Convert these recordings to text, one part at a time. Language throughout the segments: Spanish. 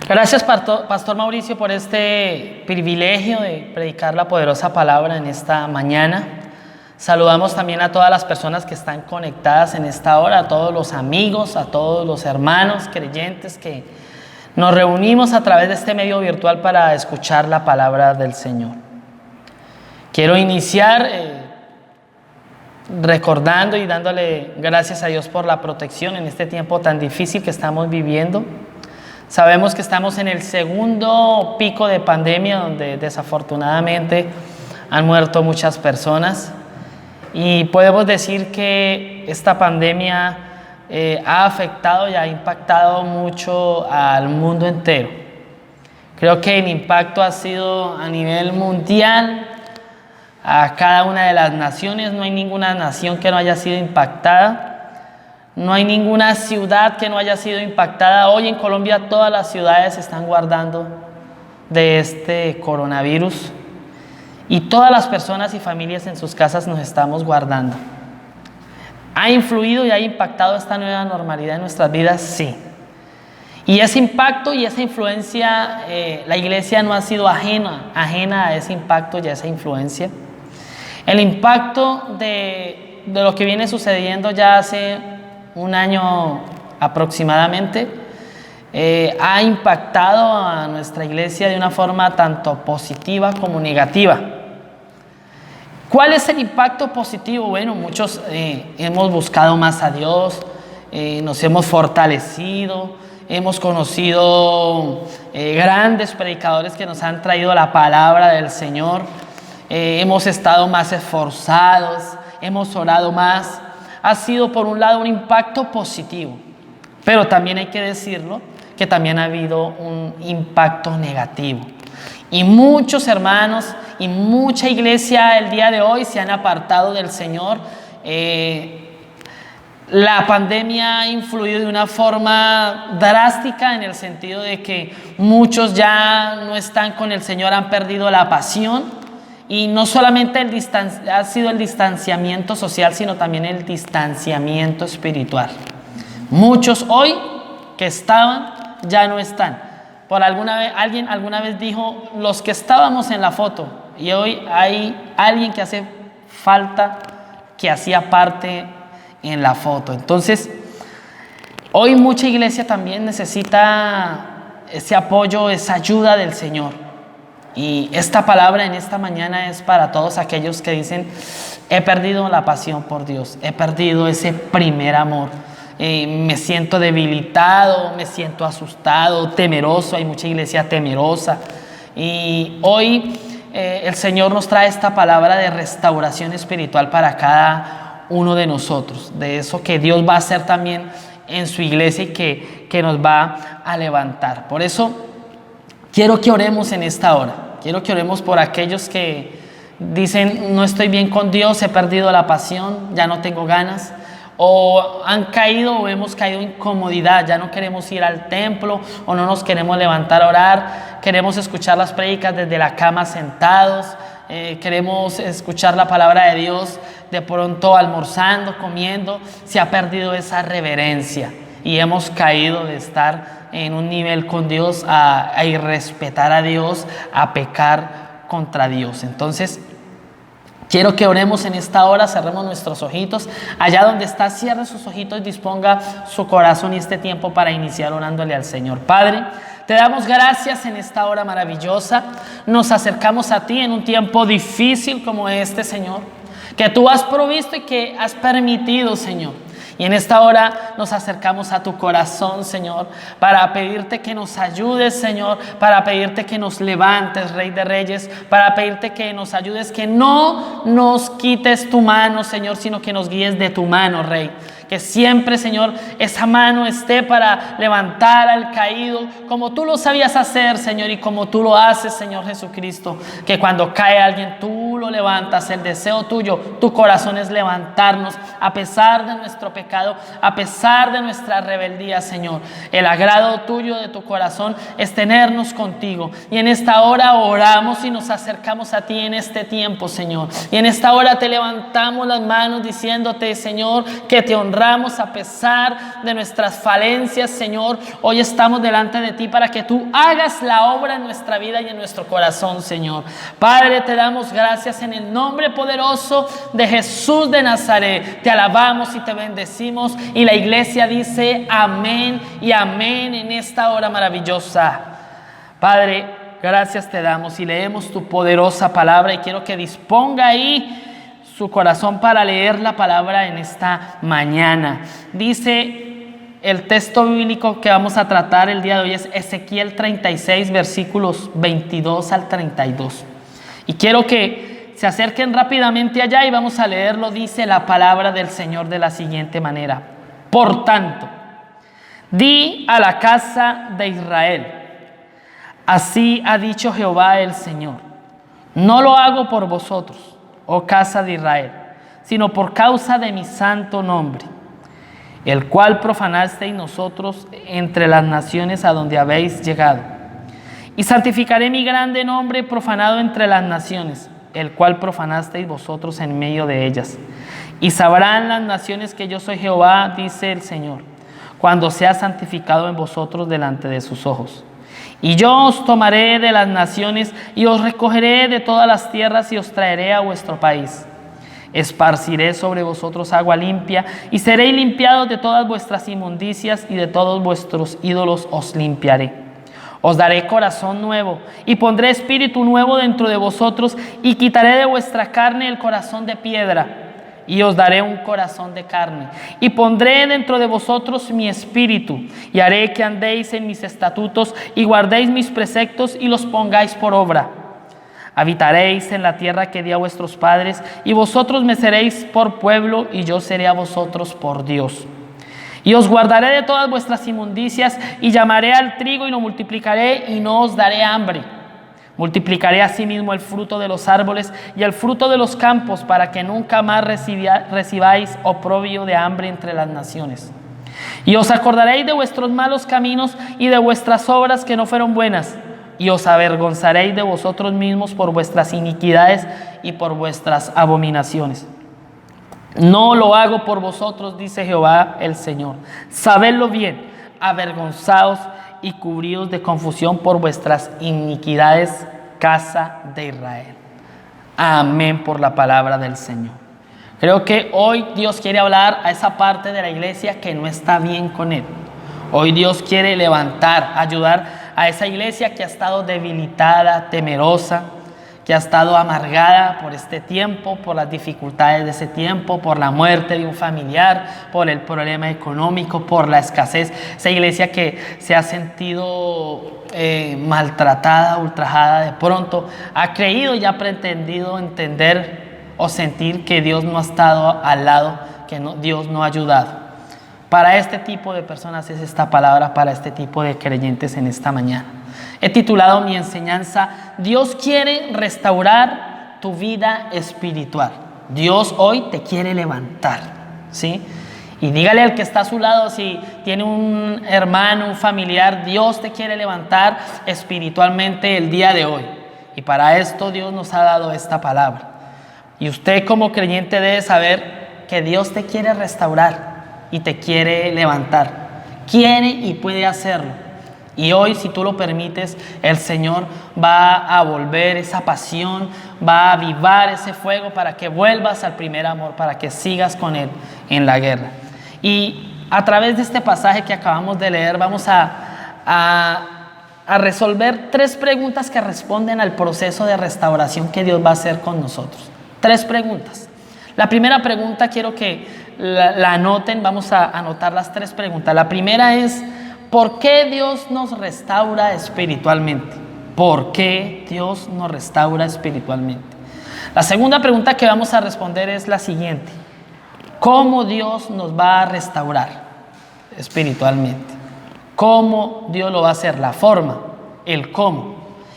Gracias, Pastor Mauricio, por este privilegio de predicar la poderosa palabra en esta mañana. Saludamos también a todas las personas que están conectadas en esta hora, a todos los amigos, a todos los hermanos creyentes que nos reunimos a través de este medio virtual para escuchar la palabra del Señor. Quiero iniciar recordando y dándole gracias a Dios por la protección en este tiempo tan difícil que estamos viviendo. Sabemos que estamos en el segundo pico de pandemia, donde desafortunadamente han muerto muchas personas, y podemos decir que esta pandemia ha afectado y ha impactado mucho al mundo entero. Creo que el impacto ha sido a nivel mundial, a cada una de las naciones. No hay ninguna nación que no haya sido impactada. No hay ninguna ciudad que no haya sido impactada. Hoy en Colombia todas las ciudades se están guardando de este coronavirus y todas las personas y familias en sus casas nos estamos guardando. ¿Ha influido y ha impactado esta nueva normalidad en nuestras vidas? Sí. Y ese impacto y esa influencia, la iglesia no ha sido ajena a ese impacto y a esa influencia. El impacto de lo que viene sucediendo ya hace un año aproximadamente, ha impactado a nuestra iglesia de una forma tanto positiva como negativa. ¿Cuál es el impacto positivo? Bueno, muchos hemos buscado más a Dios, nos hemos fortalecido, hemos conocido grandes predicadores que nos han traído la palabra del Señor, hemos estado más esforzados, hemos orado más. Ha sido por un lado un impacto positivo, pero también hay que decirlo que también ha habido un impacto negativo. Y muchos hermanos y mucha iglesia el día de hoy se han apartado del Señor. La pandemia ha influido de una forma drástica en el sentido de que muchos ya no están con el Señor, han perdido la pasión. Y no solamente ha sido el distanciamiento social, sino también el distanciamiento espiritual. Muchos hoy que estaban, ya no están. Alguien alguna vez dijo, los que estábamos en la foto, y hoy hay alguien que hace falta, que hacía parte en la foto. Entonces, hoy mucha iglesia también necesita ese apoyo, esa ayuda del Señor. Y esta palabra en esta mañana es para todos aquellos que dicen, he perdido la pasión por Dios, he perdido ese primer amor, me siento debilitado, me siento asustado, temeroso. Hay mucha iglesia temerosa. Y hoy el Señor nos trae esta palabra de restauración espiritual para cada uno de nosotros, de eso que Dios va a hacer también en su iglesia y que nos va a levantar. Por eso quiero que oremos en esta hora. Quiero que oremos por aquellos que dicen, no estoy bien con Dios, he perdido la pasión, ya no tengo ganas. O han caído o hemos caído en comodidad, ya no queremos ir al templo o no nos queremos levantar a orar. Queremos escuchar las prédicas desde la cama sentados. Queremos escuchar la palabra de Dios de pronto almorzando, comiendo. Se ha perdido esa reverencia y hemos caído de estar en un nivel con Dios a irrespetar a Dios, a pecar contra Dios. Entonces, quiero que oremos en esta hora, cerremos nuestros ojitos. Allá donde está, cierre sus ojitos y disponga su corazón y este tiempo para iniciar orándole al Señor. Padre, te damos gracias en esta hora maravillosa. Nos acercamos a ti en un tiempo difícil como este, Señor, que tú has provisto y que has permitido, Señor. Y en esta hora nos acercamos a tu corazón, Señor, para pedirte que nos ayudes, Señor, para pedirte que nos levantes, Rey de Reyes, para pedirte que nos ayudes, que no nos quites tu mano, Señor, sino que nos guíes de tu mano, Rey. Que siempre, Señor, esa mano esté para levantar al caído, como tú lo sabías hacer, Señor, y como tú lo haces, Señor Jesucristo. Que cuando cae alguien, tú lo levantas, el deseo tuyo, tu corazón es levantarnos a pesar de nuestro pecado, a pesar de nuestra rebeldía, Señor. El agrado tuyo de tu corazón es tenernos contigo. Y en esta hora oramos y nos acercamos a ti en este tiempo, Señor. Y en esta hora te levantamos las manos diciéndote, Señor, que te honramos a pesar de nuestras falencias, Señor. Hoy estamos delante de ti para que tú hagas la obra en nuestra vida y en nuestro corazón, Señor. Padre, te damos gracias en el nombre poderoso de Jesús de Nazaret. Te alabamos y te bendecimos. Y la iglesia dice amén y amén en esta hora maravillosa. Padre, gracias te damos y leemos tu poderosa palabra y quiero que disponga ahí su corazón para leer la palabra en esta mañana. Dice el texto bíblico que vamos a tratar el día de hoy es Ezequiel 36, versículos 22 al 32. Y quiero que se acerquen rápidamente allá y vamos a leerlo. Dice la palabra del Señor de la siguiente manera: por tanto, di a la casa de Israel, así ha dicho Jehová el Señor, no lo hago por vosotros, oh casa de Israel, sino por causa de mi santo nombre, el cual profanasteis nosotros entre las naciones a donde habéis llegado. Y santificaré mi grande nombre profanado entre las naciones, el cual profanasteis vosotros en medio de ellas. Y sabrán las naciones que yo soy Jehová, dice el Señor, cuando sea santificado en vosotros delante de sus ojos. Y yo os tomaré de las naciones y os recogeré de todas las tierras y os traeré a vuestro país. Esparciré sobre vosotros agua limpia y seréis limpiados de todas vuestras inmundicias y de todos vuestros ídolos os limpiaré. Os daré corazón nuevo y pondré espíritu nuevo dentro de vosotros y quitaré de vuestra carne el corazón de piedra y os daré un corazón de carne y pondré dentro de vosotros mi espíritu y haré que andéis en mis estatutos y guardéis mis preceptos y los pongáis por obra. Habitaréis en la tierra que di a vuestros padres y vosotros me seréis por pueblo y yo seré a vosotros por Dios. Y os guardaré de todas vuestras inmundicias y llamaré al trigo y lo multiplicaré y no os daré hambre. Multiplicaré asimismo el fruto de los árboles y el fruto de los campos para que nunca más recibáis oprobio de hambre entre las naciones. Y os acordaréis de vuestros malos caminos y de vuestras obras que no fueron buenas. Y os avergonzaréis de vosotros mismos por vuestras iniquidades y por vuestras abominaciones. No lo hago por vosotros, dice Jehová el Señor. Sabedlo bien, avergonzaos y cubridos de confusión por vuestras iniquidades, casa de Israel. Amén por la palabra del Señor. Creo que hoy Dios quiere hablar a esa parte de la iglesia que no está bien con Él. Hoy Dios quiere levantar, ayudar a esa iglesia que ha estado debilitada, temerosa, que ha estado amargada por este tiempo, por las dificultades de ese tiempo, por la muerte de un familiar, por el problema económico, por la escasez. Esa iglesia que se ha sentido maltratada, ultrajada, de pronto ha creído y ha pretendido entender o sentir que Dios no ha estado al lado, que Dios no ha ayudado. Para este tipo de personas es esta palabra, para este tipo de creyentes en esta mañana. He titulado mi enseñanza, Dios quiere restaurar tu vida espiritual. Dios hoy te quiere levantar, ¿sí? Y dígale al que está a su lado, si tiene un hermano, un familiar, Dios te quiere levantar espiritualmente el día de hoy. Y para esto Dios nos ha dado esta palabra. Y usted como creyente debe saber que Dios te quiere restaurar y te quiere levantar. Quiere y puede hacerlo. Y hoy, si tú lo permites, el Señor va a volver esa pasión, va a avivar ese fuego para que vuelvas al primer amor, para que sigas con Él en la guerra. Y a través de este pasaje que acabamos de leer, vamos a resolver 3 preguntas que responden al proceso de restauración que Dios va a hacer con nosotros. 3 preguntas. La primera pregunta quiero que la anoten, vamos a anotar las 3 preguntas. La primera es, ¿por qué Dios nos restaura espiritualmente? ¿Por qué Dios nos restaura espiritualmente? La segunda pregunta que vamos a responder es la siguiente: ¿cómo Dios nos va a restaurar espiritualmente? ¿Cómo Dios lo va a hacer? La forma, el cómo.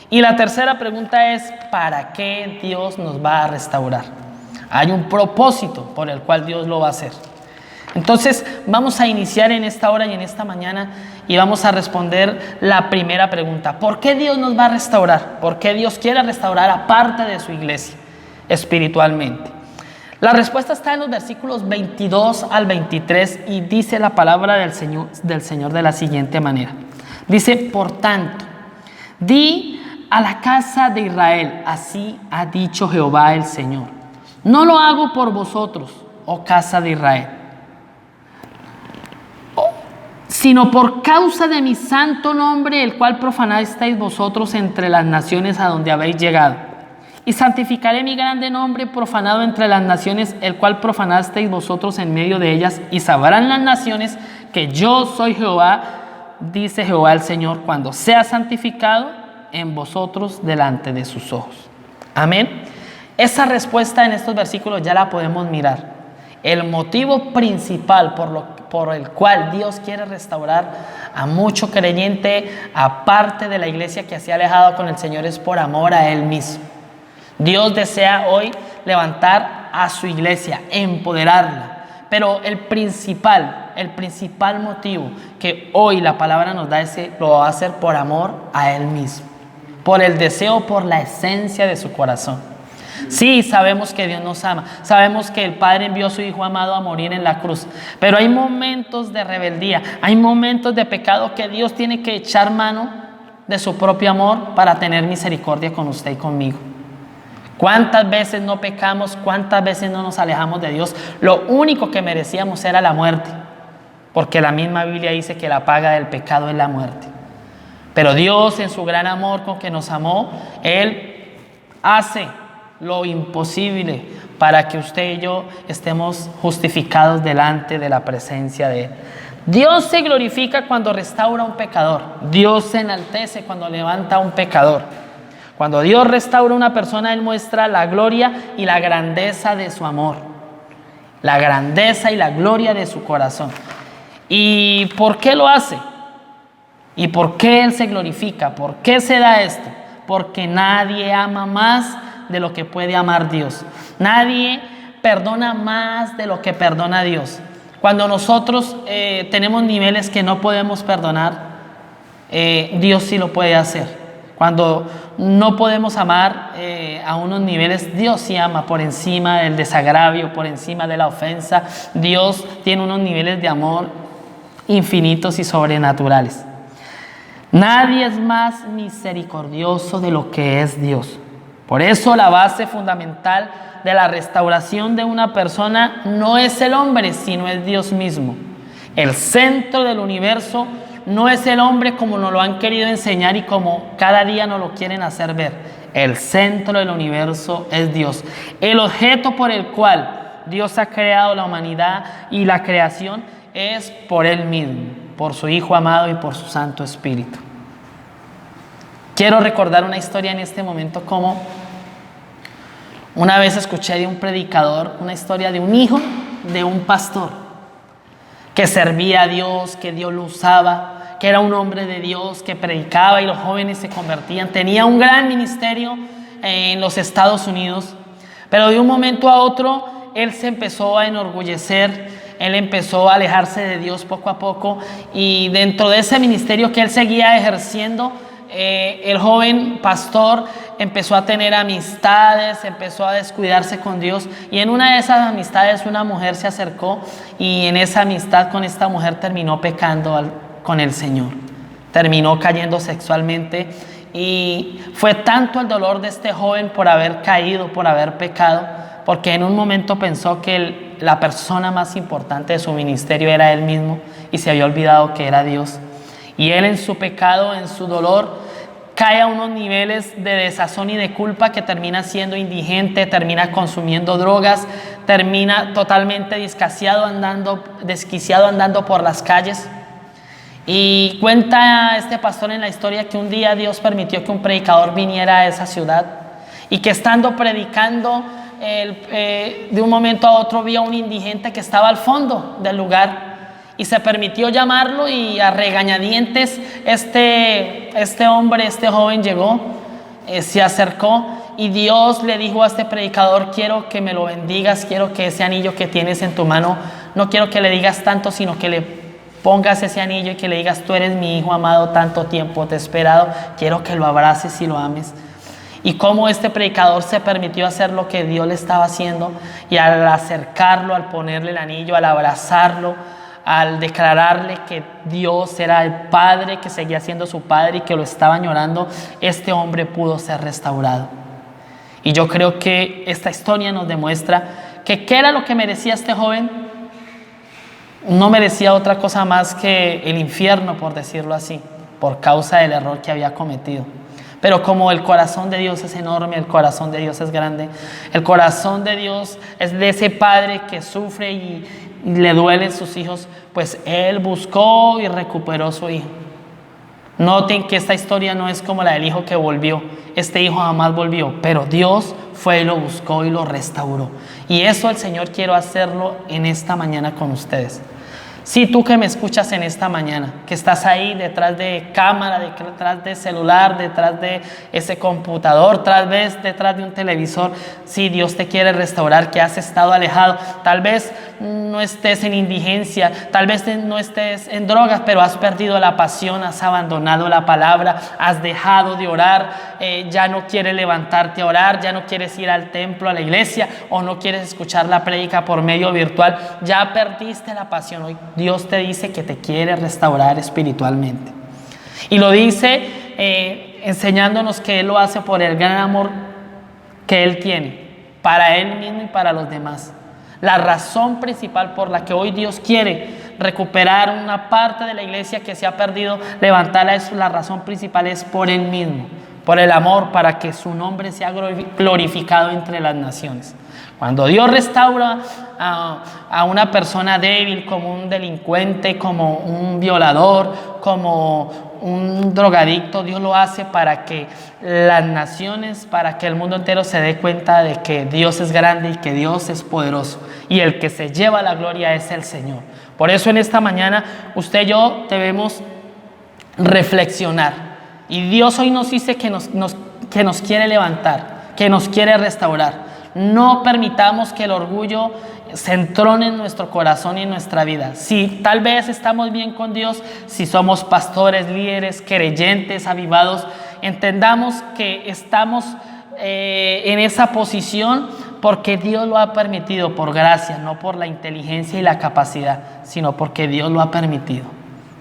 Y la tercera pregunta es, ¿para qué Dios nos va a restaurar? Hay un propósito por el cual Dios lo va a hacer. Entonces vamos a iniciar en esta hora y en esta mañana y vamos a responder la primera pregunta. ¿Por qué Dios nos va a restaurar? ¿Por qué Dios quiere restaurar a parte de su iglesia espiritualmente? La respuesta está en los versículos 22 al 23 y dice la palabra del Señor de la siguiente manera. Dice, por tanto, di a la casa de Israel, así ha dicho Jehová el Señor. No lo hago por vosotros, oh casa de Israel, sino por causa de mi santo nombre, el cual profanasteis vosotros entre las naciones a donde habéis llegado. Y santificaré mi grande nombre profanado entre las naciones, el cual profanasteis vosotros en medio de ellas, y sabrán las naciones que yo soy Jehová, dice Jehová el Señor, cuando sea santificado en vosotros delante de sus ojos. Amén. Esa respuesta en estos versículos ya la podemos mirar. El motivo principal por el cual Dios quiere restaurar a mucho creyente, aparte de la iglesia que se ha alejado con el Señor, es por amor a Él mismo. Dios desea hoy levantar a su iglesia, empoderarla. Pero el principal motivo que hoy la palabra nos da lo va a hacer por amor a Él mismo. Por el deseo, por la esencia de su corazón. Sí, sabemos que Dios nos ama, sabemos que el Padre envió a su Hijo amado a morir en la cruz, pero hay momentos de rebeldía, hay momentos de pecado que Dios tiene que echar mano de su propio amor para tener misericordia con usted y conmigo. ¿Cuántas veces no pecamos? ¿Cuántas veces no nos alejamos de Dios? Lo único que merecíamos era la muerte, porque la misma Biblia dice que la paga del pecado es la muerte. Pero Dios, en su gran amor con que nos amó, Él hace lo imposible para que usted y yo estemos justificados delante de la presencia de Él. Dios se glorifica cuando restaura a un pecador. Dios se enaltece cuando levanta a un pecador. Cuando Dios restaura a una persona, Él muestra la gloria y la grandeza de su amor, la grandeza y la gloria de su corazón. ¿Y por qué lo hace? ¿Y por qué Él se glorifica? ¿Por qué se da esto? Porque nadie ama más de lo que puede amar Dios. Nadie perdona más de lo que perdona Dios. Cuando nosotros tenemos niveles que no podemos perdonar, Dios sí lo puede hacer. Cuando no podemos amar a unos niveles, Dios sí ama por encima del desagravio, por encima de la ofensa. Dios tiene unos niveles de amor infinitos y sobrenaturales. Nadie es más misericordioso de lo que es Dios. Por eso la base fundamental de la restauración de una persona no es el hombre, sino es Dios mismo. El centro del universo no es el hombre como nos lo han querido enseñar y como cada día nos lo quieren hacer ver. El centro del universo es Dios. El objeto por el cual Dios ha creado la humanidad y la creación es por Él mismo, por su Hijo amado y por su Santo Espíritu. Quiero recordar una historia en este momento, como una vez escuché de un predicador una historia de un hijo de un pastor que servía a Dios, que Dios lo usaba, que era un hombre de Dios, que predicaba y los jóvenes se convertían. Tenía un gran ministerio en los Estados Unidos, pero de un momento a otro él se empezó a enorgullecer, él empezó a alejarse de Dios poco a poco, y dentro de ese ministerio que él seguía ejerciendo, el joven pastor empezó a tener amistades, empezó a descuidarse con Dios, y en una de esas amistades una mujer se acercó, y en esa amistad con esta mujer terminó pecando con el Señor, terminó cayendo sexualmente, y fue tanto el dolor de este joven por haber caído, por haber pecado, porque en un momento pensó que la persona más importante de su ministerio era él mismo, y se había olvidado que era Dios. Y él, en su pecado, en su dolor, cae a unos niveles de desazón y de culpa que termina siendo indigente, termina consumiendo drogas, termina totalmente desquiciado andando por las calles. Y cuenta este pastor en la historia que un día Dios permitió que un predicador viniera a esa ciudad, y que estando predicando, de un momento a otro vio a un indigente que estaba al fondo del lugar, y se permitió llamarlo, y a regañadientes este joven llegó, se acercó y Dios le dijo a este predicador: quiero que me lo bendigas, quiero que ese anillo que tienes en tu mano, no quiero que le digas tanto, sino que le pongas ese anillo y que le digas: tú eres mi hijo amado, tanto tiempo te he esperado, quiero que lo abraces y lo ames. Y cómo este predicador se permitió hacer lo que Dios le estaba haciendo, y al acercarlo, al ponerle el anillo, al abrazarlo, al declararle que Dios era el Padre, que seguía siendo su Padre y que lo estaba añorando, este hombre pudo ser restaurado. Y yo creo que esta historia nos demuestra que ¿qué era lo que merecía este joven? No merecía otra cosa más que el infierno, por decirlo así, por causa del error que había cometido. Pero como el corazón de Dios es enorme, el corazón de Dios es grande, el corazón de Dios es de ese padre que sufre y le duelen sus hijos, pues Él buscó y recuperó a su hijo. Noten que esta historia no es como la del hijo que volvió. Este hijo jamás volvió, pero Dios fue y lo buscó y lo restauró. Y eso el Señor quiere hacerlo en esta mañana con ustedes. Si tú que me escuchas en esta mañana, que estás ahí detrás de cámara, detrás de celular, detrás de ese computador, tal vez detrás de un televisor, si Dios te quiere restaurar, que has estado alejado, tal vez no estés en indigencia, tal vez no estés en drogas, pero has perdido la pasión, has abandonado la palabra, has dejado de orar, ya no quieres levantarte a orar, ya no quieres ir al templo, a la iglesia, o no quieres escuchar la prédica por medio virtual, ya perdiste la pasión. Hoy Dios te dice que te quiere restaurar espiritualmente. Y lo dice enseñándonos que Él lo hace por el gran amor que Él tiene para Él mismo y para los demás. La razón principal por la que hoy Dios quiere recuperar una parte de la iglesia que se ha perdido, levantarla, la razón principal es por Él mismo, por el amor, para que su nombre sea glorificado entre las naciones. Cuando Dios restaura a una persona débil, como un delincuente, como un violador, como un drogadicto, Dios lo hace para que las naciones, para que el mundo entero se dé cuenta de que Dios es grande y que Dios es poderoso. Y el que se lleva la gloria es el Señor. Por eso en esta mañana usted y yo debemos reflexionar. Y Dios hoy nos dice que nos quiere levantar, que nos quiere restaurar. No permitamos que el orgullo se entrone en nuestro corazón y en nuestra vida. Si tal vez estamos bien con Dios, si somos pastores, líderes, creyentes, avivados, entendamos que estamos en esa posición porque Dios lo ha permitido por gracia, no por la inteligencia y la capacidad, sino porque Dios lo ha permitido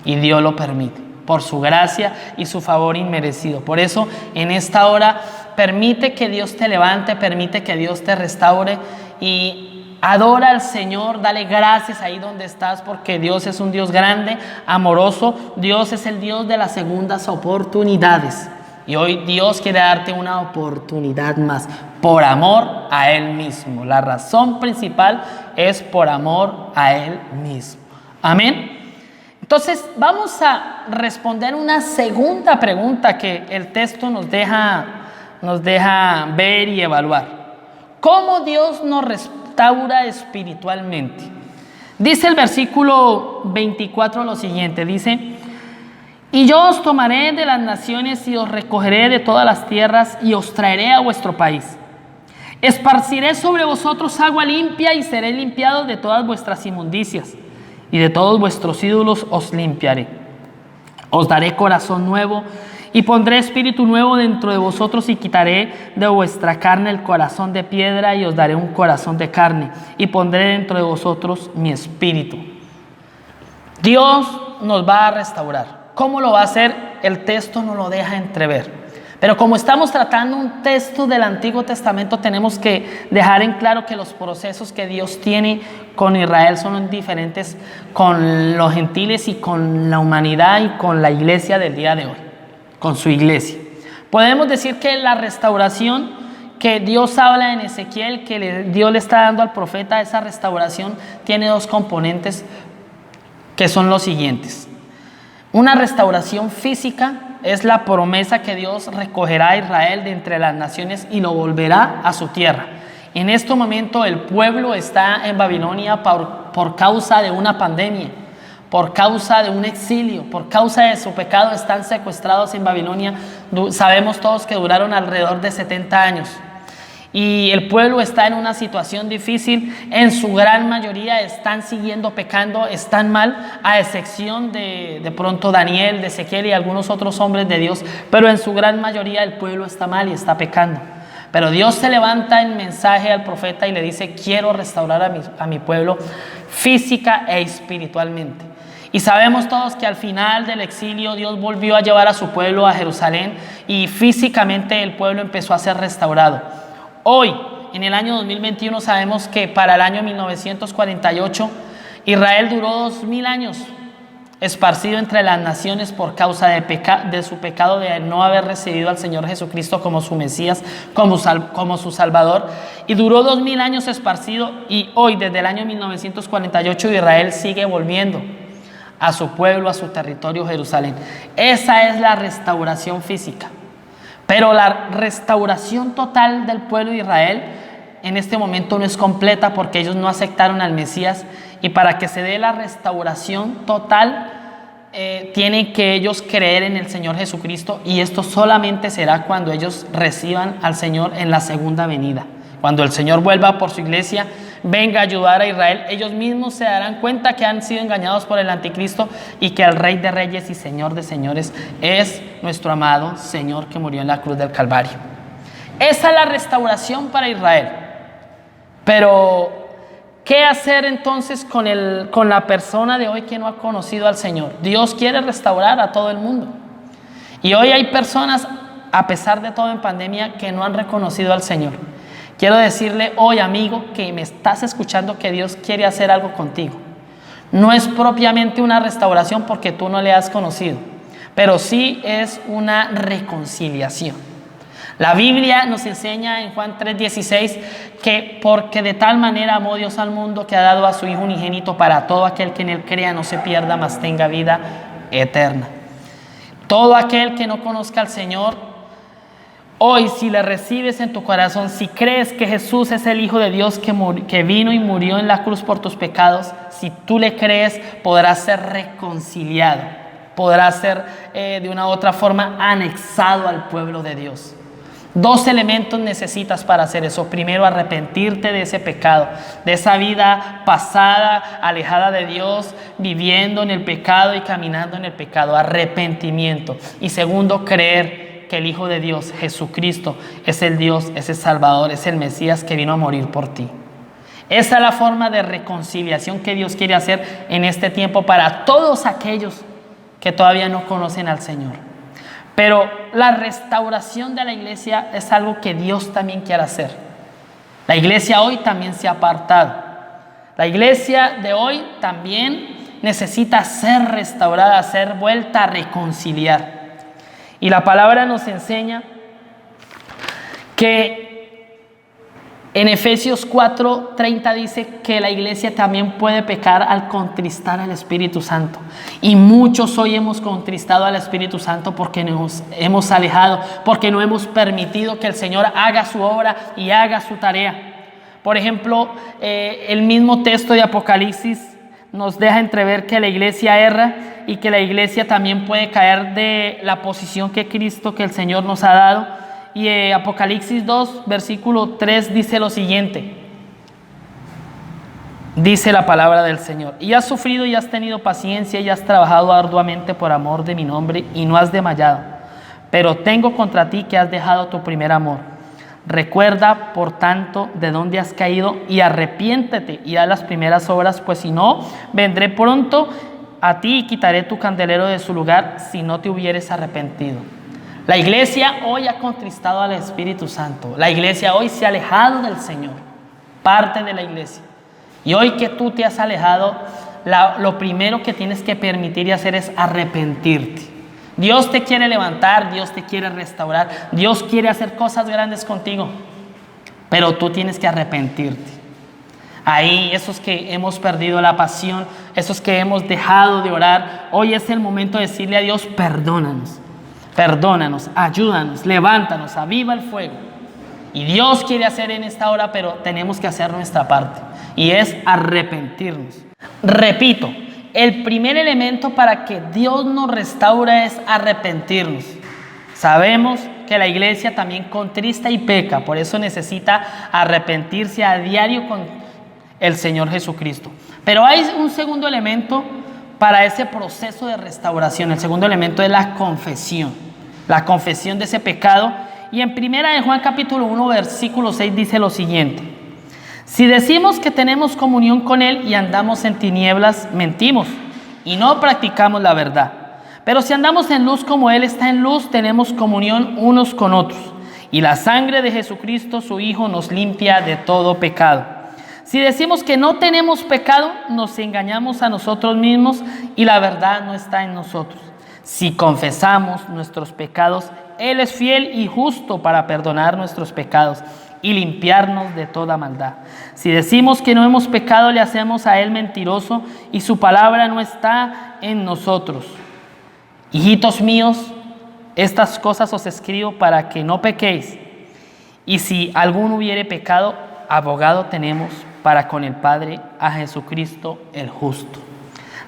y Dios lo permite por su gracia y su favor inmerecido. Por eso en esta hora permite que Dios te levante, permite que Dios te restaure y adora al Señor, dale gracias ahí donde estás, porque Dios es un Dios grande, amoroso. Dios es el Dios de las segundas oportunidades. Y hoy Dios quiere darte una oportunidad más, por amor a Él mismo. La razón principal es por amor a Él mismo. Amén. Entonces vamos a responder una segunda pregunta que el texto nos deja ver y evaluar. ¿Cómo Dios nos restaura espiritualmente? Dice el versículo 24 lo siguiente, dice: y yo os tomaré de las naciones y os recogeré de todas las tierras y os traeré a vuestro país. Esparciré sobre vosotros agua limpia y seré limpiado de todas vuestras inmundicias. Y de todos vuestros ídolos os limpiaré. Os daré corazón nuevo y pondré espíritu nuevo dentro de vosotros y quitaré de vuestra carne el corazón de piedra y os daré un corazón de carne y pondré dentro de vosotros mi espíritu. Dios nos va a restaurar. ¿Cómo lo va a hacer? El texto nos lo deja entrever. Pero como estamos tratando un texto del Antiguo Testamento, tenemos que dejar en claro que los procesos que Dios tiene con Israel son diferentes con los gentiles y con la humanidad y con la iglesia del día de hoy, con su iglesia. Podemos decir que la restauración que Dios habla en Ezequiel, que Dios le está dando al profeta, esa restauración tiene dos componentes que son los siguientes. Una restauración física es la promesa que Dios recogerá a Israel de entre las naciones y lo volverá a su tierra. En este momento el pueblo está en Babilonia por causa de una pandemia, por causa de un exilio, por causa de su pecado, están secuestrados en Babilonia. Sabemos todos que duraron alrededor de 70 años. Y el pueblo está en una situación difícil. En su gran mayoría están siguiendo pecando, están mal, a excepción de pronto Daniel, de Ezequiel y algunos otros hombres de Dios. Pero en su gran mayoría el pueblo está mal y está pecando. Pero Dios se levanta en mensaje al profeta y le dice: quiero restaurar a mi pueblo física e espiritualmente. Y sabemos todos que al final del exilio Dios volvió a llevar a su pueblo a Jerusalén y físicamente el pueblo empezó a ser restaurado. Hoy, en el año 2021, sabemos que para el año 1948 Israel duró 2000 años esparcido entre las naciones por causa de su pecado de no haber recibido al Señor Jesucristo como su Mesías, como su Salvador. Y duró 2000 años esparcido, y hoy, desde el año 1948, Israel sigue volviendo a su pueblo, a su territorio, Jerusalén. Esa es la restauración física. Pero la restauración total del pueblo de Israel en este momento no es completa porque ellos no aceptaron al Mesías, y para que se dé la restauración total tienen que ellos creer en el Señor Jesucristo, y esto solamente será cuando ellos reciban al Señor en la segunda venida. Cuando el Señor vuelva por su iglesia, venga a ayudar a Israel, ellos mismos se darán cuenta que han sido engañados por el anticristo y que el Rey de Reyes y Señor de Señores es nuestro amado Señor que murió en la cruz del Calvario. Esa es la restauración para Israel. Pero ¿qué hacer entonces con la persona de hoy que no ha conocido al Señor? Dios quiere restaurar a todo el mundo. Y hoy hay personas, a pesar de todo en pandemia, que no han reconocido al Señor. Quiero decirle hoy, amigo, que me estás escuchando, que Dios quiere hacer algo contigo. No es propiamente una restauración porque tú no le has conocido, pero sí es una reconciliación. La Biblia nos enseña en Juan 3:16 que porque de tal manera amó Dios al mundo que ha dado a su Hijo unigénito para todo aquel que en él crea no se pierda, mas tenga vida eterna. Todo aquel que no conozca al Señor, hoy, si le recibes en tu corazón, si crees que Jesús es el Hijo de Dios que vino y murió en la cruz por tus pecados, si tú le crees, podrás ser reconciliado, podrás ser de una u otra forma anexado al pueblo de Dios. 2 elementos necesitas para hacer eso. Primero, arrepentirte de ese pecado, de esa vida pasada, alejada de Dios, viviendo en el pecado y caminando en el pecado. Arrepentimiento. Y segundo, creer que el Hijo de Dios, Jesucristo, es el Dios, es el Salvador, es el Mesías que vino a morir por ti. Esa es la forma de reconciliación que Dios quiere hacer en este tiempo para todos aquellos que todavía no conocen al Señor. Pero la restauración de la iglesia es algo que Dios también quiere hacer. La iglesia hoy también se ha apartado. La iglesia de hoy también necesita ser restaurada, ser vuelta a reconciliar. Y la palabra nos enseña que en Efesios 4:30 dice que la iglesia también puede pecar al contristar al Espíritu Santo. Y muchos hoy hemos contristado al Espíritu Santo porque nos hemos alejado, porque no hemos permitido que el Señor haga su obra y haga su tarea. Por ejemplo, el mismo texto de Apocalipsis nos deja entrever que la iglesia erra y que la iglesia también puede caer de la posición que el Señor nos ha dado. Y Apocalipsis 2, versículo 3 dice lo siguiente. Dice la palabra del Señor: y has sufrido y has tenido paciencia y has trabajado arduamente por amor de mi nombre y no has desmayado. Pero tengo contra ti que has dejado tu primer amor. Recuerda, por tanto, de dónde has caído y arrepiéntete y haz las primeras obras, pues si no, vendré pronto a ti y quitaré tu candelero de su lugar si no te hubieres arrepentido. La iglesia hoy ha contristado al Espíritu Santo. La iglesia hoy se ha alejado del Señor, parte de la iglesia. Y hoy que tú te has alejado, lo primero que tienes que permitir y hacer es arrepentirte. Dios te quiere levantar, Dios te quiere restaurar, Dios quiere hacer cosas grandes contigo, pero tú tienes que arrepentirte. Ahí, esos que hemos perdido la pasión, esos que hemos dejado de orar, hoy es el momento de decirle a Dios: perdónanos, perdónanos, ayúdanos, levántanos, aviva el fuego. Y Dios quiere hacer en esta hora, pero tenemos que hacer nuestra parte, y es arrepentirnos. Repito, el primer elemento para que Dios nos restaure es arrepentirnos. Sabemos que la iglesia también contrista y peca, por eso necesita arrepentirse a diario con el Señor Jesucristo. Pero hay un segundo elemento para ese proceso de restauración. El segundo elemento es la confesión de ese pecado. Y en 1 de Juan capítulo 1 versículo 6 dice lo siguiente: si decimos que tenemos comunión con Él y andamos en tinieblas, mentimos y no practicamos la verdad. Pero si andamos en luz como Él está en luz, tenemos comunión unos con otros. Y la sangre de Jesucristo, su Hijo, nos limpia de todo pecado. Si decimos que no tenemos pecado, nos engañamos a nosotros mismos y la verdad no está en nosotros. Si confesamos nuestros pecados, Él es fiel y justo para perdonar nuestros pecados y limpiarnos de toda maldad. Si decimos que no hemos pecado, le hacemos a Él mentiroso y su palabra no está en nosotros. Hijitos míos, estas cosas os escribo para que no pequéis. Y si alguno hubiere pecado, abogado tenemos para con el Padre, a Jesucristo el justo.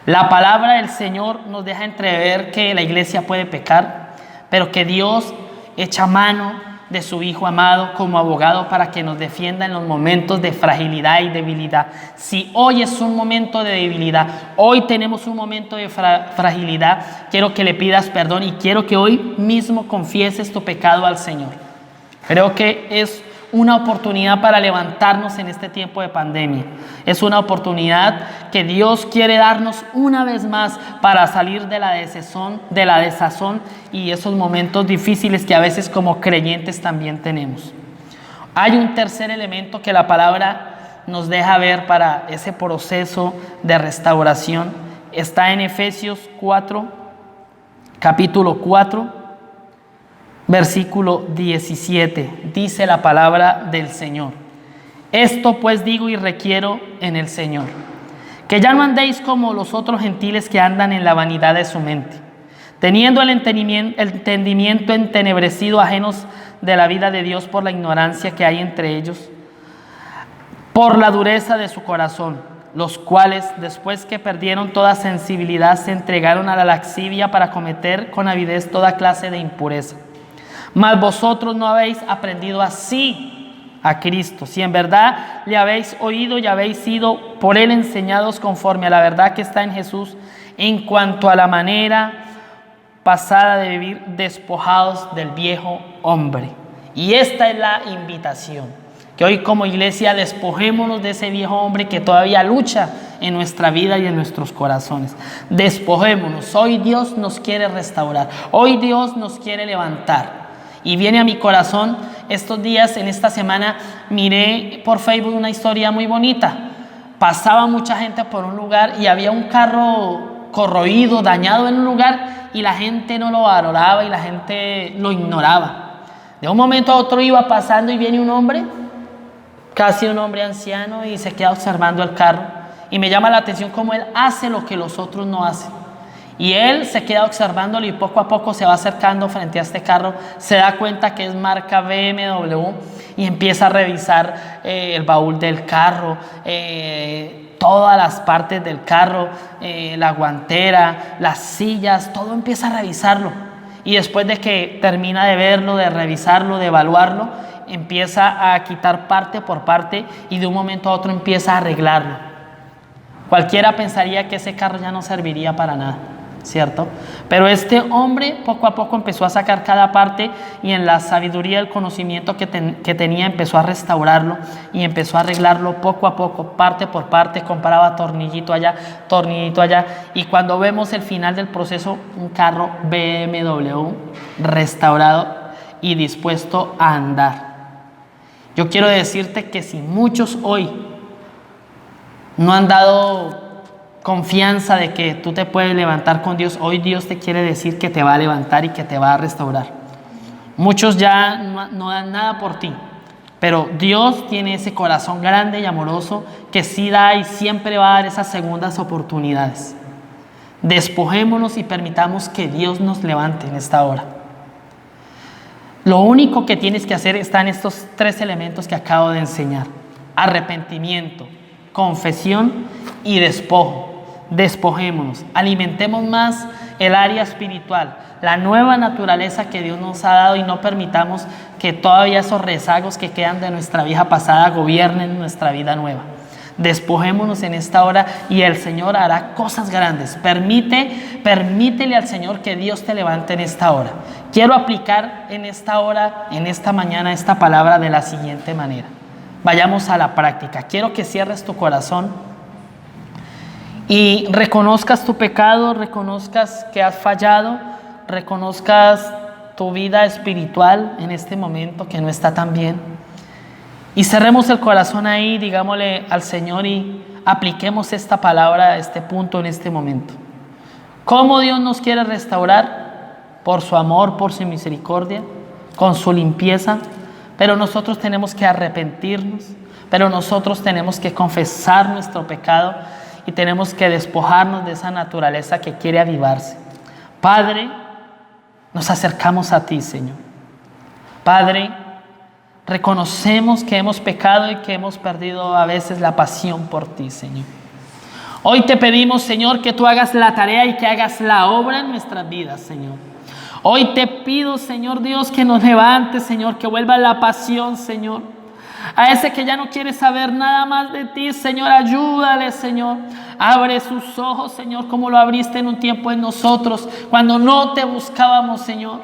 La palabra del Señor nos deja entrever que la iglesia puede pecar, pero que Dios echa mano de su Hijo amado como abogado para que nos defienda en los momentos de fragilidad y debilidad. Si hoy es un momento de debilidad, hoy tenemos un momento de fragilidad, quiero que le pidas perdón y quiero que hoy mismo confieses tu pecado al Señor. Creo que es una oportunidad para levantarnos en este tiempo de pandemia. Es una oportunidad que Dios quiere darnos una vez más para salir de la desazón y esos momentos difíciles que a veces como creyentes también tenemos. Hay un tercer elemento que la palabra nos deja ver para ese proceso de restauración. Está en Efesios 4, capítulo 4, versículo 17, dice la palabra del Señor: esto pues digo y requiero en el Señor, que ya no andéis como los otros gentiles que andan en la vanidad de su mente, teniendo el entendimiento entenebrecido, ajenos de la vida de Dios por la ignorancia que hay entre ellos, por la dureza de su corazón, los cuales, después que perdieron toda sensibilidad, se entregaron a la lascivia para cometer con avidez toda clase de impureza. Mas vosotros no habéis aprendido así a Cristo, si en verdad le habéis oído y habéis sido por Él enseñados conforme a la verdad que está en Jesús, en cuanto a la manera pasada de vivir, despojados del viejo hombre. Y esta es la invitación, que hoy como iglesia despojémonos de ese viejo hombre que todavía lucha en nuestra vida y en nuestros corazones. Despojémonos. Hoy Dios nos quiere restaurar, hoy Dios nos quiere levantar. Y viene a mi corazón estos días, en esta semana, miré por Facebook una historia muy bonita. Pasaba mucha gente por un lugar y había un carro corroído, dañado en un lugar, y la gente no lo valoraba y la gente lo ignoraba. De un momento a otro iba pasando y viene un hombre, casi un hombre anciano, y se queda observando el carro. Y me llama la atención cómo él hace lo que los otros no hacen. Y él se queda observándolo y poco a poco se va acercando frente a este carro, se da cuenta que es marca BMW y empieza a revisar el baúl del carro, todas las partes del carro, la guantera, las sillas, todo empieza a revisarlo. Y después de que termina de verlo, de revisarlo, de evaluarlo, empieza a quitar parte por parte y de un momento a otro empieza a arreglarlo. Cualquiera pensaría que ese carro ya no serviría para nada, ¿cierto? Pero este hombre poco a poco empezó a sacar cada parte y en la sabiduría del conocimiento que tenía empezó a restaurarlo y empezó a arreglarlo poco a poco, parte por parte, compraba tornillito allá, y cuando vemos el final del proceso, un carro BMW restaurado y dispuesto a andar. Yo quiero decirte que si muchos hoy no han dado confianza de que tú te puedes levantar con Dios, hoy Dios te quiere decir que te va a levantar y que te va a restaurar. Muchos ya no dan nada por ti, pero Dios tiene ese corazón grande y amoroso que sí da y siempre va a dar esas segundas oportunidades. Despojémonos y permitamos que Dios nos levante en esta hora. Lo único que tienes que hacer está en estos 3 elementos que acabo de enseñar: arrepentimiento, confesión y despojo. despojémonos, alimentemos más el área espiritual, la nueva naturaleza que Dios nos ha dado, y no permitamos que todavía esos rezagos que quedan de nuestra vida pasada gobiernen nuestra vida nueva. Despojémonos en esta hora y el Señor hará cosas grandes. Permítele al Señor que Dios te levante en esta hora. Quiero aplicar en esta hora, en esta mañana, esta palabra de la siguiente manera. Vayamos a la práctica. Quiero que cierres tu corazón y reconozcas tu pecado, reconozcas que has fallado, reconozcas tu vida espiritual en este momento que no está tan bien. Y cerremos el corazón ahí, digámosle al Señor y apliquemos esta palabra a este punto en este momento. ¿Cómo Dios nos quiere restaurar? Por su amor, por su misericordia, con su limpieza. Pero nosotros tenemos que arrepentirnos, pero nosotros tenemos que confesar nuestro pecado y tenemos que despojarnos de esa naturaleza que quiere avivarse. Padre, nos acercamos a ti, Señor. Padre, reconocemos que hemos pecado y que hemos perdido a veces la pasión por ti, Señor. Hoy te pedimos, Señor, que tú hagas la tarea y que hagas la obra en nuestras vidas, Señor. Hoy te pido, Señor Dios, que nos levantes, Señor, que vuelva la pasión, Señor. A ese que ya no quiere saber nada más de ti, Señor, ayúdale, Señor. Abre sus ojos, Señor, como lo abriste en un tiempo en nosotros, cuando no te buscábamos, Señor.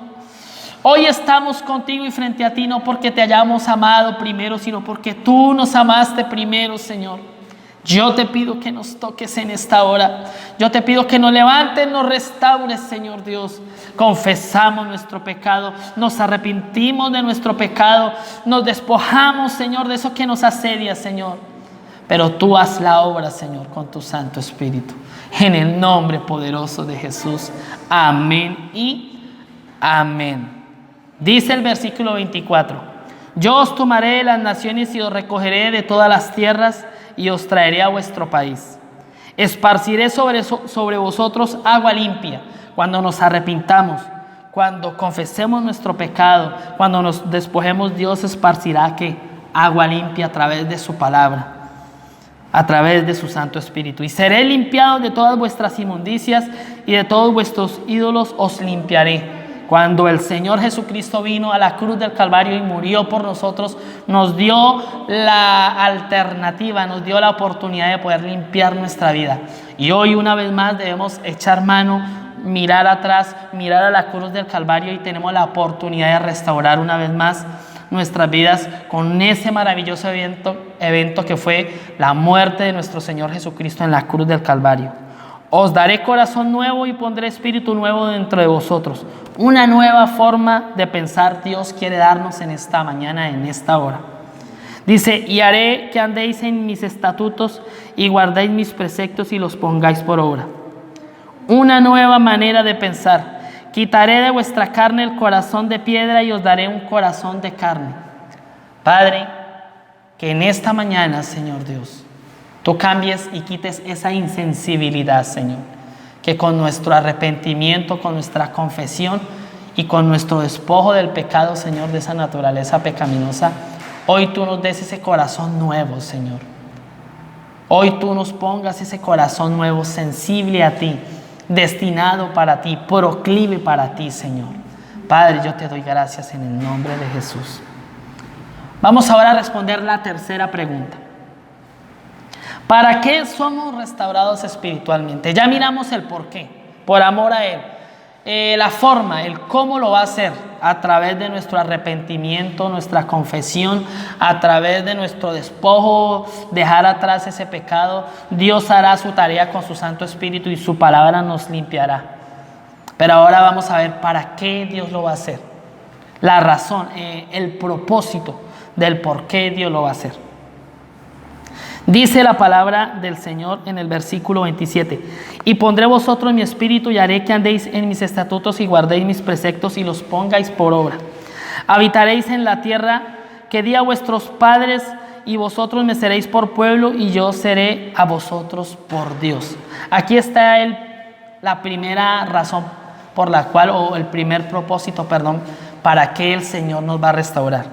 Hoy estamos contigo y frente a ti, no porque te hayamos amado primero, sino porque tú nos amaste primero, Señor. Yo te pido que nos toques en esta hora. Yo te pido que nos levantes, nos restaures, Señor Dios. Confesamos nuestro pecado, nos arrepentimos de nuestro pecado, nos despojamos, Señor, de eso que nos asedia, Señor. Pero tú haz la obra, Señor, con tu Santo Espíritu. En el nombre poderoso de Jesús. Amén y amén. Dice el versículo 24: yo os tomaré de las naciones y os recogeré de todas las tierras y os traeré a vuestro país. Esparciré sobre vosotros agua limpia. Cuando nos arrepintamos, cuando confesemos nuestro pecado, cuando nos despojemos, Dios esparcirá ¿qué? Agua limpia a través de su palabra, a través de su Santo Espíritu. Y seré limpiado de todas vuestras inmundicias y de todos vuestros ídolos os limpiaré. Cuando el Señor Jesucristo vino a la cruz del Calvario y murió por nosotros, nos dio la alternativa, nos dio la oportunidad de poder limpiar nuestra vida. Y hoy una vez más debemos echar mano, mirar atrás, mirar a la cruz del Calvario, y tenemos la oportunidad de restaurar una vez más nuestras vidas con ese maravilloso evento que fue la muerte de nuestro Señor Jesucristo en la cruz del Calvario. Os daré corazón nuevo y pondré espíritu nuevo dentro de vosotros. Una nueva forma de pensar Dios quiere darnos en esta mañana, en esta hora. Dice: y haré que andéis en mis estatutos y guardéis mis preceptos y los pongáis por obra. Una nueva manera de pensar. Quitaré de vuestra carne el corazón de piedra y os daré un corazón de carne. Padre, que en esta mañana, Señor Dios, tú cambies y quites esa insensibilidad, Señor. Que con nuestro arrepentimiento, con nuestra confesión y con nuestro despojo del pecado, Señor, de esa naturaleza pecaminosa, hoy tú nos des ese corazón nuevo, Señor. Hoy tú nos pongas ese corazón nuevo, sensible a ti, destinado para ti, proclive para ti, Señor. Padre, yo te doy gracias en el nombre de Jesús. Vamos ahora a responder la tercera pregunta. ¿Para qué somos restaurados espiritualmente? Ya miramos el por qué, por amor a Él. La forma, el cómo lo va a hacer, a través de nuestro arrepentimiento, nuestra confesión, a través de nuestro despojo, dejar atrás ese pecado. Dios hará su tarea con su Santo Espíritu y su palabra nos limpiará. Pero ahora vamos a ver para qué Dios lo va a hacer. La razón, el propósito del por qué Dios lo va a hacer. Dice la palabra del Señor en el versículo 27: y pondré vosotros mi espíritu y haré que andéis en mis estatutos y guardéis mis preceptos y los pongáis por obra. Habitaréis en la tierra que di a vuestros padres y vosotros me seréis por pueblo y yo seré a vosotros por Dios. Aquí está la primera razón por la cual, o el primer propósito, para que el Señor nos va a restaurar.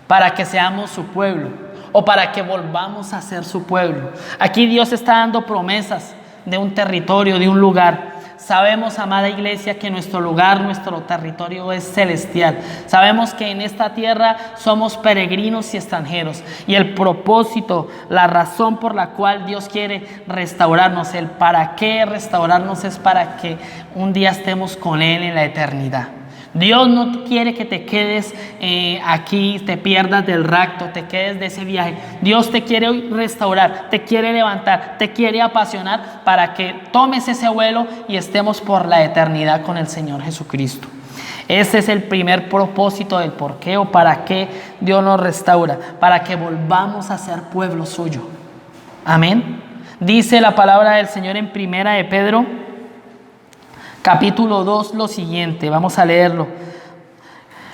Para que seamos su pueblo, o para que volvamos a ser su pueblo. Aquí Dios está dando promesas de un territorio, de un lugar. Sabemos, amada iglesia, que nuestro lugar, nuestro territorio es celestial. Sabemos que en esta tierra somos peregrinos y extranjeros. Y el propósito, la razón por la cual Dios quiere restaurarnos, el para qué restaurarnos es para que un día estemos con Él en la eternidad. Dios no quiere que te quedes aquí, te pierdas del rapto, te quedes de ese viaje. Dios te quiere hoy restaurar, te quiere levantar, te quiere apasionar para que tomes ese vuelo y estemos por la eternidad con el Señor Jesucristo. Ese es el primer propósito del por qué o para qué Dios nos restaura, para que volvamos a ser pueblo suyo. Amén. Dice la palabra del Señor en Primera de Pedro, capítulo 2, lo siguiente, vamos a leerlo.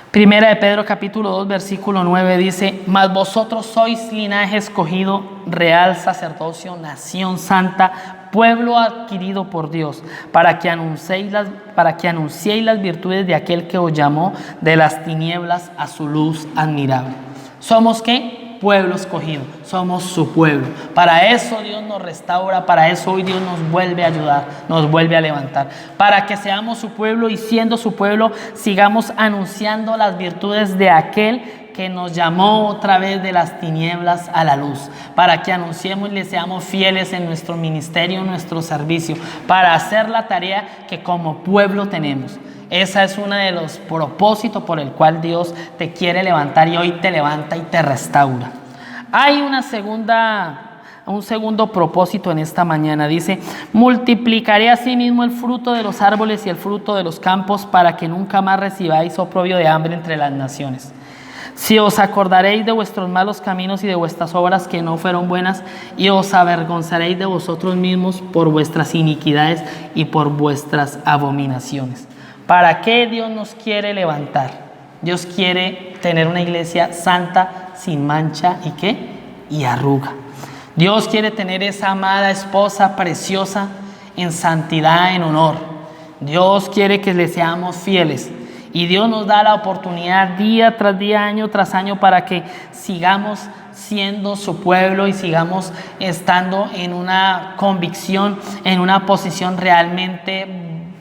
Primera de Pedro, capítulo 2, versículo 9 dice: mas vosotros sois linaje escogido, real sacerdocio, nación santa, pueblo adquirido por Dios, para que anunciéis las virtudes de aquel que os llamó de las tinieblas a su luz admirable. ¿Somos qué? Pueblo escogido, somos su pueblo. Para eso Dios nos restaura, para eso hoy Dios nos vuelve a ayudar, nos vuelve a levantar, para que seamos su pueblo y siendo su pueblo sigamos anunciando las virtudes de aquel que nos llamó otra vez de las tinieblas a la luz, para que anunciemos y le seamos fieles en nuestro ministerio, en nuestro servicio, para hacer la tarea que como pueblo tenemos. Esa es uno de los propósitos por el cual Dios te quiere levantar y hoy te levanta y te restaura. Hay un segundo propósito en esta mañana. Dice: multiplicaré asimismo el fruto de los árboles y el fruto de los campos para que nunca más recibáis oprobio de hambre entre las naciones. Si os acordaréis de vuestros malos caminos y de vuestras obras que no fueron buenas, y os avergonzaréis de vosotros mismos por vuestras iniquidades y por vuestras abominaciones. ¿Para qué Dios nos quiere levantar? Dios quiere tener una iglesia santa, sin mancha y ¿qué? Y arruga. Dios quiere tener esa amada esposa preciosa en santidad, en honor. Dios quiere que le seamos fieles. Y Dios nos da la oportunidad día tras día, año tras año, para que sigamos siendo su pueblo y sigamos estando en una convicción, en una posición realmente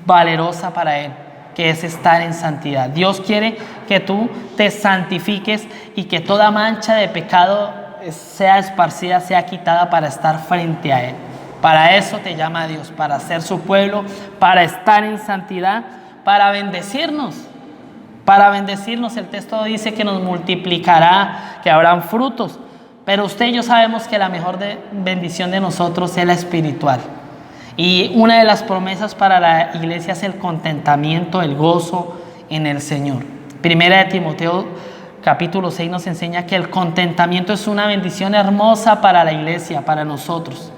valerosa para Él, que es estar en santidad. Dios quiere que tú te santifiques y que toda mancha de pecado sea esparcida, sea quitada para estar frente a Él. Para eso te llama Dios, para ser su pueblo, para estar en santidad, para bendecirnos. Para bendecirnos, el texto dice que nos multiplicará, que habrán frutos. Pero usted y yo sabemos que la mejor bendición de nosotros es la espiritual. Y una de las promesas para la iglesia es el contentamiento, el gozo en el Señor. Primera de Timoteo, capítulo 6 nos enseña que el contentamiento es una bendición hermosa para la iglesia, para nosotros.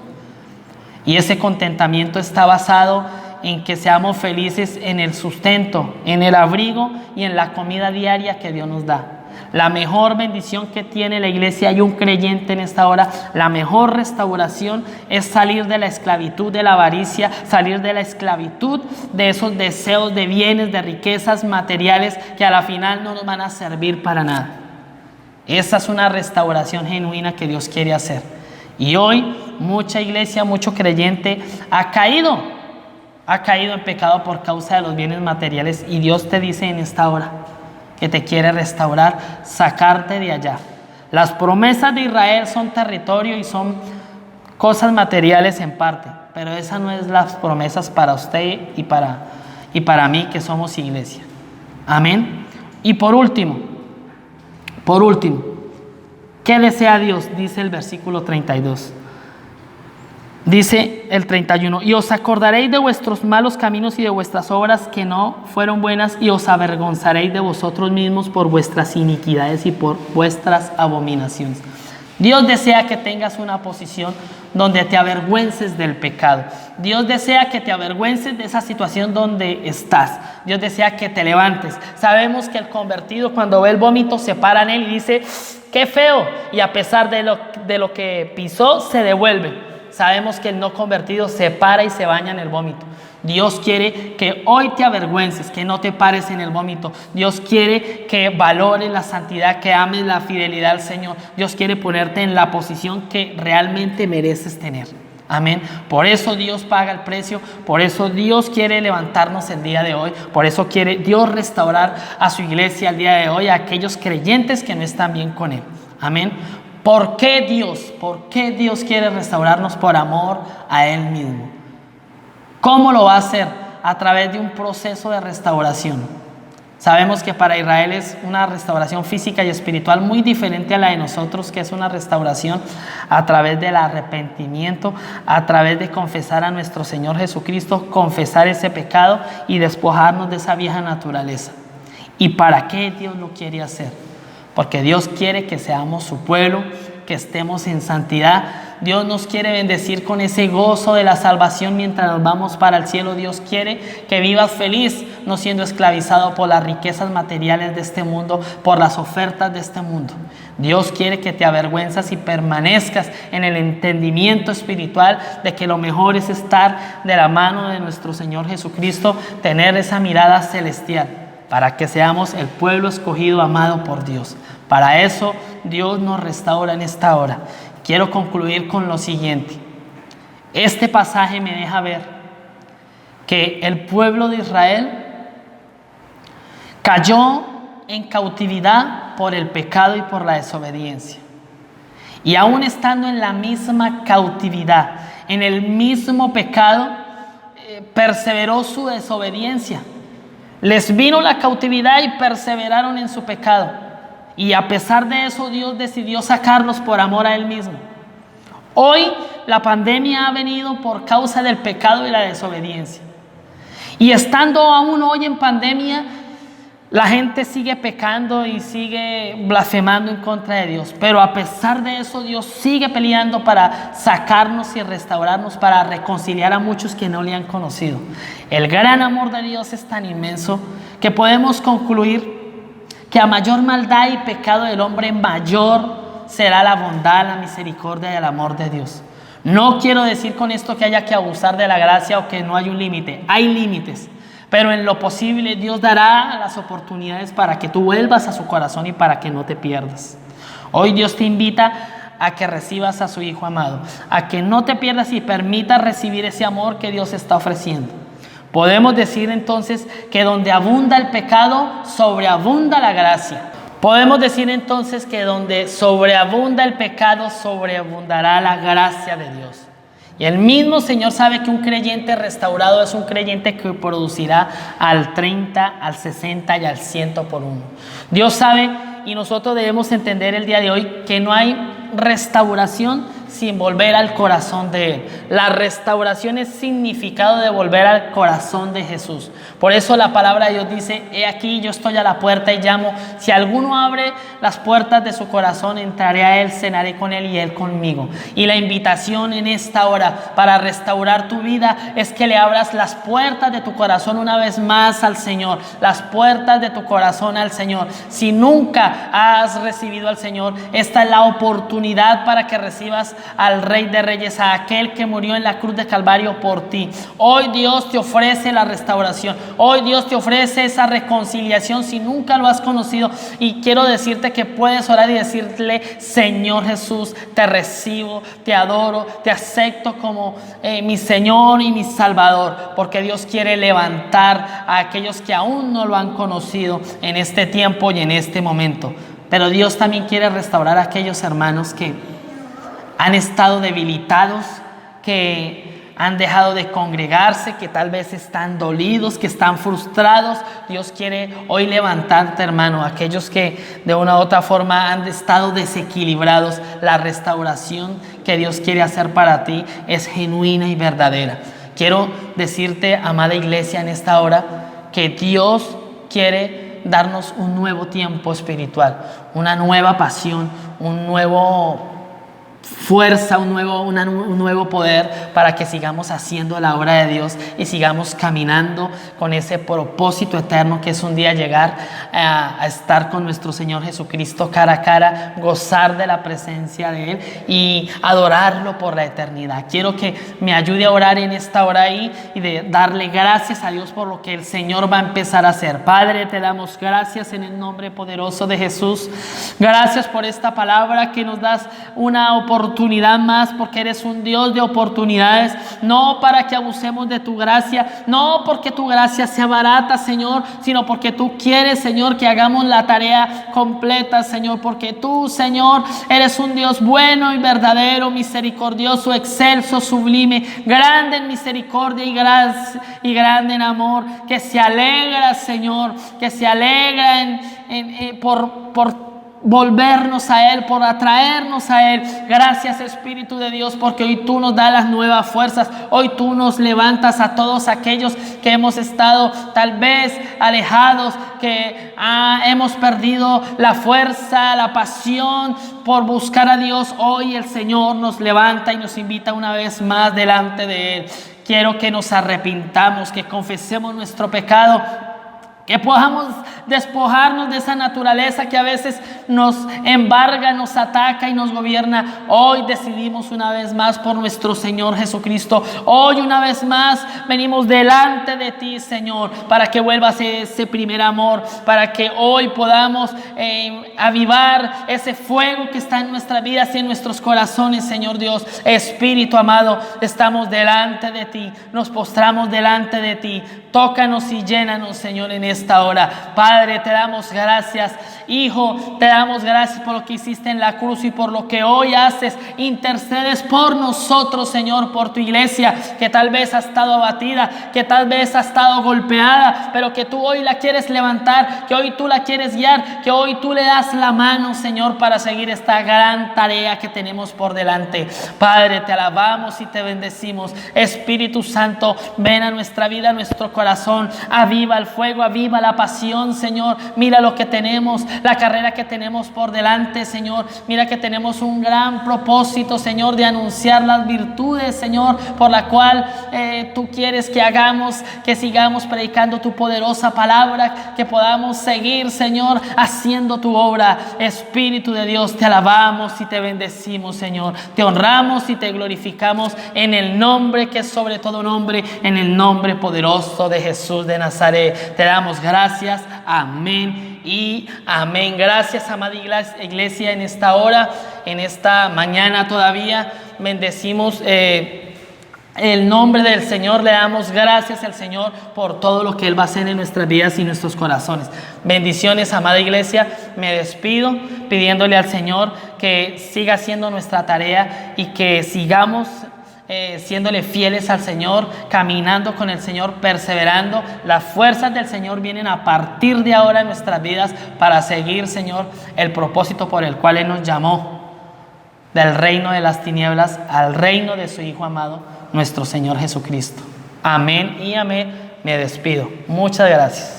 Y ese contentamiento está basado en que seamos felices en el sustento, en el abrigo y en la comida diaria que Dios nos da. La mejor bendición que tiene la iglesia y un creyente en esta hora, la mejor restauración es salir de la esclavitud de la avaricia, salir de la esclavitud de esos deseos de bienes, de riquezas materiales que a la final no nos van a servir para nada. Esa es una restauración genuina que Dios quiere hacer. Y hoy mucha iglesia, mucho creyente ha caído en pecado por causa de los bienes materiales, y Dios te dice en esta hora que te quiere restaurar, sacarte de allá. Las promesas de Israel son territorio y son cosas materiales en parte, pero esas no es las promesas para usted y para mí, que somos iglesia. Amén. Y por último, ¿qué desea Dios? Dice el versículo 32. Dice el 31, y os acordaréis de vuestros malos caminos y de vuestras obras que no fueron buenas, y os avergonzaréis de vosotros mismos por vuestras iniquidades y por vuestras abominaciones. Dios desea que tengas una posición donde te avergüences del pecado. Dios desea que te avergüences de esa situación donde estás. Dios desea que te levantes. Sabemos que el convertido, cuando ve el vómito, se para en él y dice: ¡qué feo! Y a pesar de lo que pisó, se devuelve. Sabemos que el no convertido se para y se baña en el vómito. Dios quiere que hoy te avergüences, que no te pares en el vómito. Dios quiere que valores la santidad, que ames la fidelidad al Señor. Dios quiere ponerte en la posición que realmente mereces tener. Amén. Por eso Dios paga el precio, por eso Dios quiere levantarnos el día de hoy, por eso quiere Dios restaurar a su iglesia el día de hoy, a aquellos creyentes que no están bien con Él. Amén. ¿Por qué Dios? ¿Por qué Dios quiere restaurarnos? Por amor a Él mismo. ¿Cómo lo va a hacer? A través de un proceso de restauración. Sabemos que para Israel es una restauración física y espiritual muy diferente a la de nosotros, que es una restauración a través del arrepentimiento, a través de confesar a nuestro Señor Jesucristo, confesar ese pecado y despojarnos de esa vieja naturaleza. ¿Y para qué Dios lo quiere hacer? Porque Dios quiere que seamos su pueblo, que estemos en santidad. Dios nos quiere bendecir con ese gozo de la salvación mientras nos vamos para el cielo. Dios quiere que vivas feliz, no siendo esclavizado por las riquezas materiales de este mundo, por las ofertas de este mundo. Dios quiere que te avergüenzas y permanezcas en el entendimiento espiritual de que lo mejor es estar de la mano de nuestro Señor Jesucristo, tener esa mirada celestial, para que seamos el pueblo escogido, amado por Dios. Para eso Dios nos restaura en esta hora. Quiero concluir con lo siguiente. Este pasaje me deja ver que el pueblo de Israel cayó en cautividad por el pecado y por la desobediencia. Y aún estando en la misma cautividad, en el mismo pecado, perseveró su desobediencia. Les vino la cautividad y perseveraron en su pecado. Y a pesar de eso, Dios decidió sacarlos por amor a Él mismo. Hoy la pandemia ha venido por causa del pecado y la desobediencia. Y estando aún hoy en pandemia, la gente sigue pecando y sigue blasfemando en contra de Dios. Pero a pesar de eso, Dios sigue peleando para sacarnos y restaurarnos, para reconciliar a muchos que no le han conocido. El gran amor de Dios es tan inmenso que podemos concluir que a mayor maldad y pecado del hombre, mayor será la bondad, la misericordia y el amor de Dios. No quiero decir con esto que haya que abusar de la gracia o que no hay un límite. Hay límites, pero en lo posible Dios dará las oportunidades para que tú vuelvas a su corazón y para que no te pierdas. Hoy Dios te invita a que recibas a su Hijo amado, a que no te pierdas y permitas recibir ese amor que Dios está ofreciendo. Podemos decir entonces que donde abunda el pecado, sobreabunda la gracia. Podemos decir entonces que donde sobreabunda el pecado, sobreabundará la gracia de Dios. Y el mismo Señor sabe que un creyente restaurado es un creyente que producirá al 30, al 60 y al 100 por uno. Dios sabe, y nosotros debemos entender el día de hoy que no hay restauración sin volver al corazón de Él. La restauración es significado de volver al corazón de Jesús. Por eso la palabra de Dios dice: he aquí, yo estoy a la puerta y llamo. Si alguno abre las puertas de su corazón, entraré a Él, cenaré con Él y Él conmigo. Y la invitación en esta hora para restaurar tu vida es que le abras las puertas de tu corazón una vez más al Señor. Las puertas de tu corazón al Señor. Si nunca has recibido al Señor, esta es la oportunidad para que recibas al Rey de Reyes, a aquel que murió en la cruz de Calvario por ti. Hoy Dios te ofrece la restauración. Hoy Dios te ofrece esa reconciliación si nunca lo has conocido. Y quiero decirte que puedes orar y decirle: Señor Jesús, te recibo, te adoro, te acepto como mi Señor y mi Salvador. Porque Dios quiere levantar a aquellos que aún no lo han conocido en este tiempo y en este momento. Pero Dios también quiere restaurar a aquellos hermanos que han estado debilitados, que han dejado de congregarse, que tal vez están dolidos, que están frustrados. Dios quiere hoy levantarte, hermano, aquellos que de una u otra forma han estado desequilibrados. La restauración que Dios quiere hacer para ti es genuina y verdadera. Quiero decirte, amada iglesia, en esta hora, que Dios quiere darnos un nuevo tiempo espiritual, una nueva pasión, un nuevo fuerza, un nuevo poder para que sigamos haciendo la obra de Dios y sigamos caminando con ese propósito eterno que es un día llegar a estar con nuestro Señor Jesucristo cara a cara, gozar de la presencia de Él y adorarlo por la eternidad. Quiero que me ayude a orar en esta hora ahí y de darle gracias a Dios por lo que el Señor va a empezar a hacer. Padre, te damos gracias en el nombre poderoso de Jesús. Gracias por esta palabra que nos das una oportunidad oportunidad más, porque eres un Dios de oportunidades, no para que abusemos de tu gracia, no porque tu gracia sea barata, Señor, sino porque tú quieres, Señor, que hagamos la tarea completa, Señor, porque tú, Señor, eres un Dios bueno y verdadero, misericordioso, excelso, sublime, grande en misericordia y gracia y grande en amor, que se alegra, Señor, que se alegra por volvernos a Él, por atraernos a Él. Gracias, Espíritu de Dios, porque hoy tú nos das las nuevas fuerzas. Hoy tú nos levantas a todos aquellos que hemos estado tal vez alejados, que hemos perdido la fuerza, la pasión por buscar a Dios. Hoy el Señor nos levanta y nos invita una vez más delante de Él. Quiero que nos arrepintamos, que confesemos nuestro pecado, que podamos despojarnos de esa naturaleza que a veces nos embarga, nos ataca y nos gobierna. Hoy decidimos una vez más por nuestro Señor Jesucristo. Hoy una vez más venimos delante de ti, Señor, para que vuelvas ese primer amor, para que hoy podamos avivar ese fuego que está en nuestras vidas y en nuestros corazones, Señor Dios. Espíritu amado, estamos delante de ti, nos postramos delante de ti. Tócanos y llénanos, Señor, en esta hora. Padre, te damos gracias. Hijo, te damos gracias por lo que hiciste en la cruz y por lo que hoy haces. Intercedes por nosotros, Señor, por tu iglesia, que tal vez ha estado abatida, que tal vez ha estado golpeada, pero que tú hoy la quieres levantar, que hoy tú la quieres guiar, que hoy tú le das la mano, Señor, para seguir esta gran tarea que tenemos por delante. Padre, te alabamos y te bendecimos. Espíritu Santo, ven a nuestra vida, a nuestro corazón. Aviva el fuego, aviva la pasión, Señor. Mira lo que tenemos, la carrera que tenemos por delante, Señor. Mira que tenemos un gran propósito, Señor, de anunciar las virtudes, Señor, por la cual tú quieres que hagamos, que sigamos predicando tu poderosa palabra, que podamos seguir, Señor, haciendo tu obra. Espíritu de Dios, te alabamos y te bendecimos, Señor. Te honramos y te glorificamos en el nombre que es sobre todo nombre, en el nombre poderoso de Jesús de Nazaret. Te damos gracias. Amén y amén. Gracias, amada iglesia, en esta hora, en esta mañana todavía. Bendecimos el nombre del Señor. Le damos gracias al Señor por todo lo que Él va a hacer en nuestras vidas y nuestros corazones. Bendiciones, amada iglesia. Me despido pidiéndole al Señor que siga haciendo nuestra tarea y que sigamos siéndole fieles al Señor, caminando con el Señor, perseverando. Las fuerzas del Señor vienen a partir de ahora en nuestras vidas para seguir, Señor, el propósito por el cual Él nos llamó del reino de las tinieblas al reino de su Hijo amado, nuestro Señor Jesucristo. Amén y amén. Me despido. Muchas gracias.